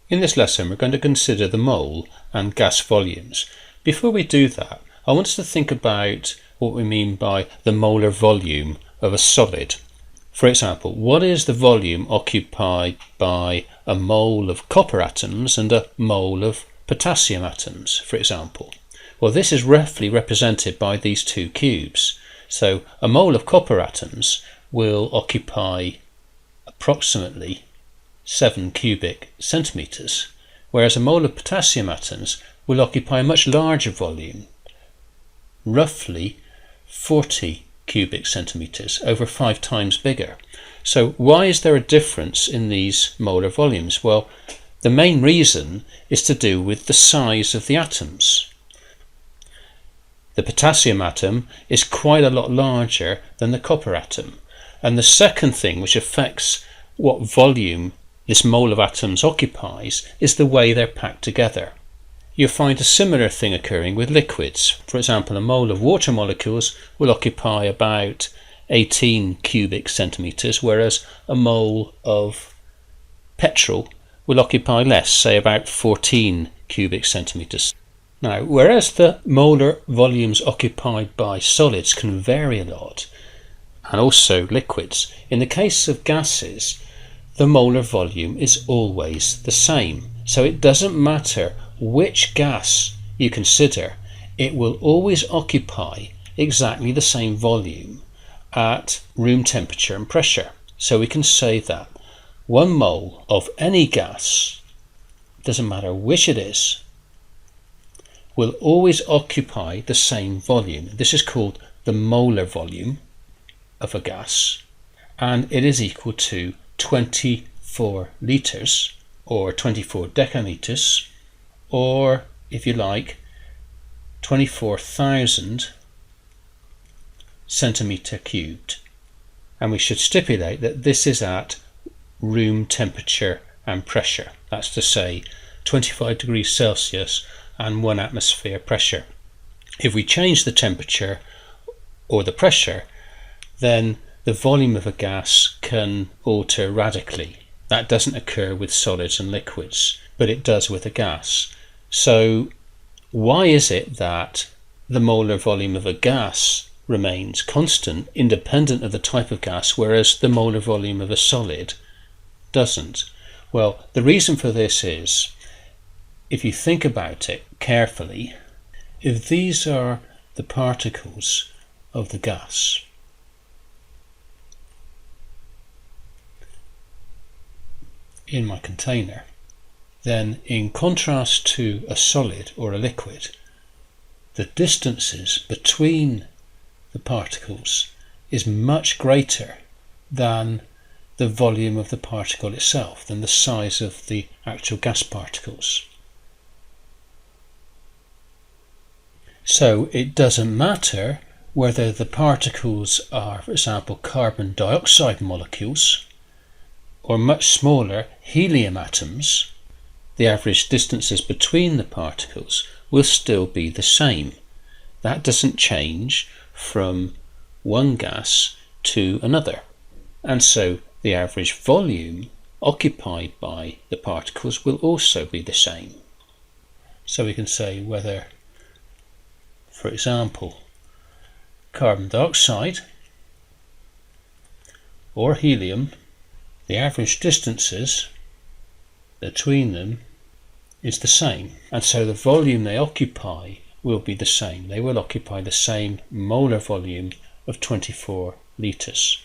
In this lesson we're going to consider the mole and gas volumes. Before we do that, I want us to think about what we mean by the molar volume of a solid. For example, what is the volume occupied by a mole of copper atoms and a mole of potassium atoms, for example? Well, this is roughly represented by these two cubes. So a mole of copper atoms will occupy approximately 7 cubic centimetres, whereas a mole of potassium atoms will occupy a much larger volume, roughly 40 cubic centimetres, over 5 times bigger. So why is there a difference in these molar volumes? Well, the main reason is to do with the size of the atoms. The potassium atom is quite a lot larger than the copper atom. And the second thing which affects what volume this mole of atoms occupies is the way they're packed together. You'll find a similar thing occurring with liquids. For example, a mole of water molecules will occupy about 18 cubic centimetres, whereas a mole of petrol will occupy less, say about 14 cubic centimetres. Now, whereas the molar volumes occupied by solids can vary a lot, and also liquids, in the case of gases, the molar volume is always the same. So it doesn't matter which gas you consider, it will always occupy exactly the same volume at room temperature and pressure. So we can say that 1 mole of any gas, doesn't matter which it is, will always occupy the same volume. This is called the molar volume of a gas, and it is equal to 24 litres or 24 decameters, or if you like 24,000 centimetre cubed. And we should stipulate that this is at room temperature and pressure. That's to say 25 degrees Celsius and 1 atmosphere pressure. If we change the temperature or the pressure, then the volume of a gas can alter radically. That doesn't occur with solids and liquids, but it does with a gas. So why is it that the molar volume of a gas remains constant, independent of the type of gas, whereas the molar volume of a solid doesn't? Well, the reason for this is, if you think about it carefully, if these are the particles of the gas, in my container, then in contrast to a solid or a liquid, the distances between the particles is much greater than the volume of the particle itself, than the size of the actual gas particles. So it doesn't matter whether the particles are, for example, carbon dioxide molecules or much smaller helium atoms, the average distances between the particles will still be the same. That doesn't change from one gas to another. And so the average volume occupied by the particles will also be the same. So we can say whether, for example, carbon dioxide or helium, the average distances between them is the same, and so the volume they occupy will be the same. They will occupy the same molar volume of 24 litres.